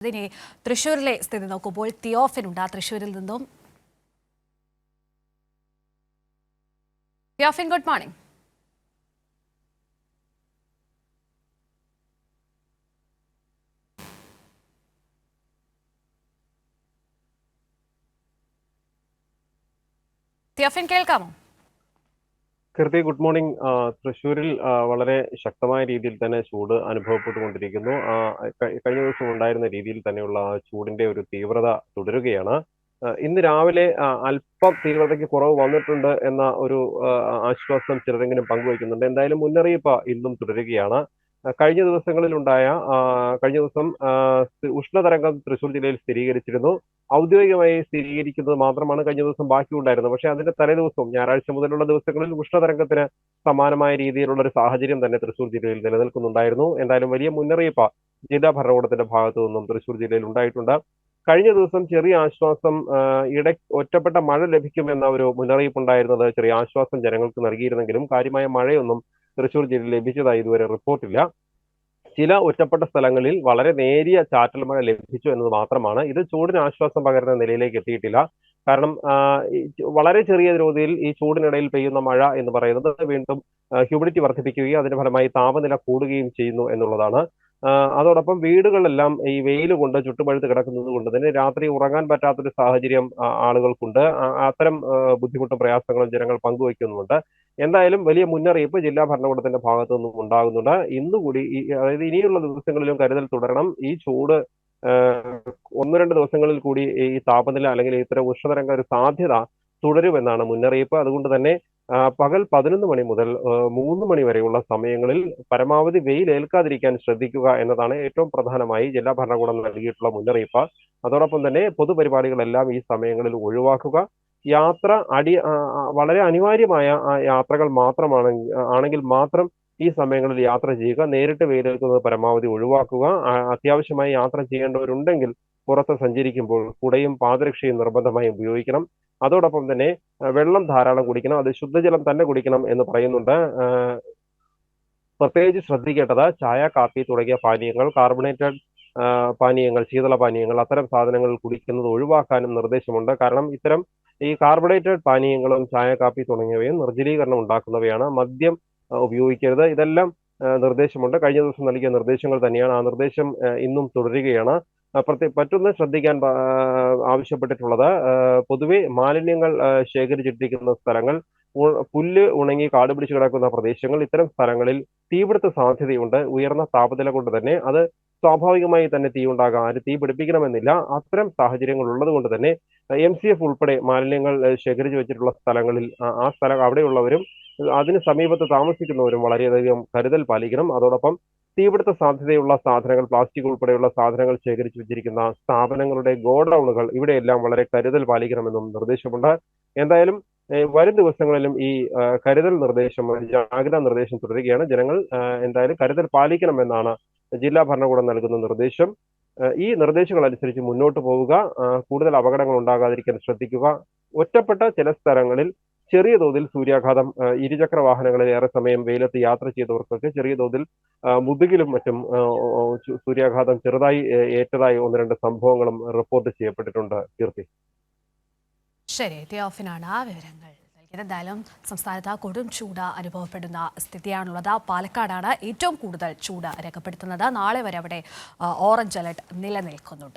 ഇതിനെ തൃശ്ശൂരിലെ സ്ഥിതി നോക്കുമ്പോൾ തിയോഫിനുണ്ട് തൃശ്ശൂരിൽ നിന്നും. Theophin, good morning. തിയോഫിൻ, കേൾക്കാമോ? Keerthi, good morning. തൃശ്ശൂരിൽ വളരെ ശക്തമായ രീതിയിൽ തന്നെ ചൂട് അനുഭവപ്പെട്ടുകൊണ്ടിരിക്കുന്നു. കഴിഞ്ഞ ദിവസം ഉണ്ടായിരുന്ന രീതിയിൽ തന്നെയുള്ള ചൂടിന്റെ ഒരു തീവ്രത തുടരുകയാണ്. ഇന്ന് രാവിലെ അല്പം തീവ്രതയ്ക്ക് കുറവ് വന്നിട്ടുണ്ട് എന്ന ഒരു ആശ്വാസം ചിലരെങ്കിലും പങ്കുവയ്ക്കുന്നുണ്ട്. എന്തായാലും മുന്നറിയിപ്പ് ഇന്നും തുടരുകയാണ്. കഴിഞ്ഞ ദിവസം ഉഷ്ണതരംഗം തൃശ്ശൂർ ജില്ലയിൽ സ്ഥിരീകരിച്ചിരുന്നു. ഔദ്യോഗികമായി സ്ഥിരീകരിക്കുന്നത് മാത്രമാണ് കഴിഞ്ഞ ദിവസം ബാക്കിയുണ്ടായിരുന്നത്. പക്ഷേ അതിന്റെ തലേദിവസവും ഞായറാഴ്ച മുതലുള്ള ദിവസങ്ങളിൽ ഉഷ്ണതരംഗത്തിന് സമാനമായ രീതിയിലുള്ള ഒരു സാഹചര്യം തന്നെ തൃശ്ശൂർ ജില്ലയിൽ നിലനിൽക്കുന്നുണ്ടായിരുന്നു. എന്തായാലും വലിയ മുന്നറിയിപ്പ് ജില്ലാ ഭരണകൂടത്തിന്റെ ഭാഗത്തു നിന്നും തൃശ്ശൂർ ജില്ലയിൽ ഉണ്ടായിട്ടുണ്ട്. കഴിഞ്ഞ ദിവസം ചെറിയ ആശ്വാസം, ഒറ്റപ്പെട്ട മഴ ലഭിക്കുമെന്ന ഒരു മുന്നറിയിപ്പ് ഉണ്ടായിരുന്നത് ചെറിയ ആശ്വാസം ജനങ്ങൾക്ക് നൽകിയിരുന്നെങ്കിലും കാര്യമായ മഴയൊന്നും തൃശ്ശൂർ ജില്ലയിൽ ലഭിച്ചതായി ഇതുവരെ റിപ്പോർട്ടില്ല. ചില ഒറ്റപ്പെട്ട സ്ഥലങ്ങളിൽ വളരെ നേരിയ ചാറ്റൽ മഴ ലഭിച്ചു എന്നത് മാത്രമാണ്. ഇത് ചൂടിന് ആശ്വാസം പകരുന്ന നിലയിലേക്ക് എത്തിയിട്ടില്ല. കാരണം വളരെ ചെറിയ തോതിൽ ഈ ചൂടിനിടയിൽ പെയ്യുന്ന മഴ എന്ന് പറയുന്നത് വീണ്ടും ഹ്യൂമിഡിറ്റി വർദ്ധിപ്പിക്കുകയും അതിന്റെ ഫലമായി താപനില കൂടുകയും ചെയ്യുന്നു എന്നുള്ളതാണ്. അതോടൊപ്പം വീടുകളെല്ലാം ഈ വെയിൽ കൊണ്ട് ചുട്ടുപഴുത്ത് കിടക്കുന്നത് കൊണ്ട് തന്നെ രാത്രി ഉറങ്ങാൻ പറ്റാത്തൊരു സാഹചര്യം ആളുകൾക്കുണ്ട്. അത്തരം ബുദ്ധിമുട്ടും പ്രയാസങ്ങളും ജനങ്ങൾ പങ്കുവയ്ക്കുന്നുണ്ട്. എന്തായാലും വലിയ മുന്നറിയിപ്പ് ജില്ലാ ഭരണകൂടത്തിന്റെ ഭാഗത്തു നിന്നും ഉണ്ടാകുന്നുണ്ട്. ഇന്നുകൂടി അതായത് ഇനിയുള്ള ദിവസങ്ങളിലും കരുതൽ തുടരണം. ഈ ചൂട് ഒന്ന് രണ്ട് ദിവസങ്ങളിൽ കൂടി ഈ താപനില അല്ലെങ്കിൽ ഇത്തരം ഉഷ്ണതരംഗ ഒരു സാധ്യത തുടരുമെന്നാണ് മുന്നറിയിപ്പ്. അതുകൊണ്ട് തന്നെ പകൽ 11 മണി മുതൽ 3 മണി വരെയുള്ള സമയങ്ങളിൽ പരമാവധി വെയിൽ ഏൽക്കാതിരിക്കാൻ ശ്രദ്ധിക്കുക എന്നതാണ് ഏറ്റവും പ്രധാനമായി ജില്ലാ ഭരണകൂടം നൽകിയിട്ടുള്ള മുന്നറിയിപ്പ്. അതോടൊപ്പം തന്നെ പൊതുപരിപാടികളെല്ലാം ഈ സമയങ്ങളിൽ ഒഴിവാക്കുക. യാത്ര വളരെ അനിവാര്യമായ യാത്രകൾ ആണെങ്കിൽ മാത്രം ഈ സമയങ്ങളിൽ യാത്ര ചെയ്യുക. നേരിട്ട് വെയിലേൽക്കുന്നത് പരമാവധി ഒഴിവാക്കുക. അത്യാവശ്യമായി യാത്ര ചെയ്യേണ്ടവരുണ്ടെങ്കിൽ പുറത്ത് സഞ്ചരിക്കുമ്പോൾ കുടയും പാദരക്ഷയും നിർബന്ധമായും ഉപയോഗിക്കണം. അതോടൊപ്പം തന്നെ വെള്ളം ധാരാളം കുടിക്കണം. അത് ശുദ്ധജലം തന്നെ കുടിക്കണം എന്ന് പറയുന്നുണ്ട്. പ്രത്യേകിച്ച് ശ്രദ്ധിക്കേണ്ടത് ചായ, കാപ്പി തുടങ്ങിയ പാനീയങ്ങൾ, കാർബണേറ്റഡ് പാനീയങ്ങൾ, ശീതള പാനീയങ്ങൾ, അത്തരം സാധനങ്ങൾ കുടിക്കുന്നത് ഒഴിവാക്കാനും നിർദ്ദേശമുണ്ട്. കാരണം ഇത്തരം ഈ കാർബണേറ്റഡ് പാനീയങ്ങളും ചായ, കാപ്പി തുടങ്ങിയവയും നിർജ്ജലീകരണം ഉണ്ടാക്കുന്നവയാണ്. മദ്യം ഉപയോഗിക്കരുത്. ഇതെല്ലാം നിർദ്ദേശമുണ്ട്. കഴിഞ്ഞ ദിവസം നൽകിയ നിർദ്ദേശങ്ങൾ തന്നെയാണ്. ആ നിർദ്ദേശം ഇന്നും തുടരുകയാണ്. പറ്റുന്ന ശ്രദ്ധിക്കാൻ ആവശ്യപ്പെട്ടിട്ടുള്ളത് പൊതുവെ മാലിന്യങ്ങൾ ശേഖരിച്ചിട്ടിരിക്കുന്ന സ്ഥലങ്ങൾ, പുല്ല് ഉണങ്ങി കാട് പിടിച്ച് കിടക്കുന്ന പ്രദേശങ്ങൾ, ഇത്തരം സ്ഥലങ്ങളിൽ തീപിടുത്ത സാധ്യതയുണ്ട്. ഉയർന്ന താപനില കൊണ്ട് തന്നെ അത് സ്വാഭാവികമായി തന്നെ തീ ഉണ്ടാകാം. ആര് തീ പിടിപ്പിക്കണമെന്നില്ല. അത്തരം സാഹചര്യങ്ങൾ ഉള്ളത് കൊണ്ട് തന്നെ MCF ഉൾപ്പെടെ മാലിന്യങ്ങൾ ശേഖരിച്ചു വെച്ചിട്ടുള്ള സ്ഥലങ്ങളിൽ അവിടെയുള്ളവരും അതിന് സമീപത്ത് താമസിക്കുന്നവരും വളരെയധികം കരുതൽ പാലിക്കണം. അതോടൊപ്പം തീപിടുത്ത സാധ്യതയുള്ള സാധനങ്ങൾ, പ്ലാസ്റ്റിക് ഉൾപ്പെടെയുള്ള സാധനങ്ങൾ ശേഖരിച്ചു വെച്ചിരിക്കുന്ന സ്ഥാപനങ്ങളുടെ ഗോഡൌണുകൾ, ഇവിടെയെല്ലാം വളരെ കരുതൽ പാലിക്കണമെന്നും നിർദ്ദേശമുണ്ട്. എന്തായാലും വരും ദിവസങ്ങളിലും ഈ ജാഗ്രതാ നിർദ്ദേശം തുടരുകയാണ്. ജനങ്ങൾ എന്തായാലും കരുതൽ പാലിക്കണമെന്നാണ് ജില്ലാ ഭരണകൂടം നൽകുന്ന നിർദ്ദേശം. ഈ നിർദ്ദേശങ്ങൾ അനുസരിച്ച് മുന്നോട്ട് പോവുക. കൂടുതൽ അപകടങ്ങൾ ഉണ്ടാകാതിരിക്കാൻ ശ്രദ്ധിക്കുക. ഒറ്റപ്പെട്ട ചില സ്ഥലങ്ങളിൽ ചെറിയ തോതിൽ സൂര്യാഘാതം, ഇരുചക്ര വാഹനങ്ങളിൽ ഏറെ സമയം വെയിലത്ത് യാത്ര ചെയ്തവർക്കൊക്കെ ചെറിയ തോതിൽ മുതുകിലും മറ്റും സൂര്യാഘാതം ചെറുതായി ഏറ്റതായി 1-2 സംഭവങ്ങളും റിപ്പോർട്ട് ചെയ്യപ്പെട്ടിട്ടുണ്ട്. കീർത്തി, ശരി, തിയോഫിനാണ് ആ വിവരങ്ങൾ നൽകിയത്. എന്തായാലും സംസ്ഥാനത്ത് കൊടും ചൂട് അനുഭവപ്പെടുന്ന സ്ഥിതിയാണുള്ളത്. പാലക്കാടാണ് ഏറ്റവും കൂടുതൽ ചൂട് രേഖപ്പെടുത്തുന്നത്. നാളെ വരെ അവിടെ ഓറഞ്ച് അലർട്ട് നിലനിൽക്കുന്നുണ്ട്.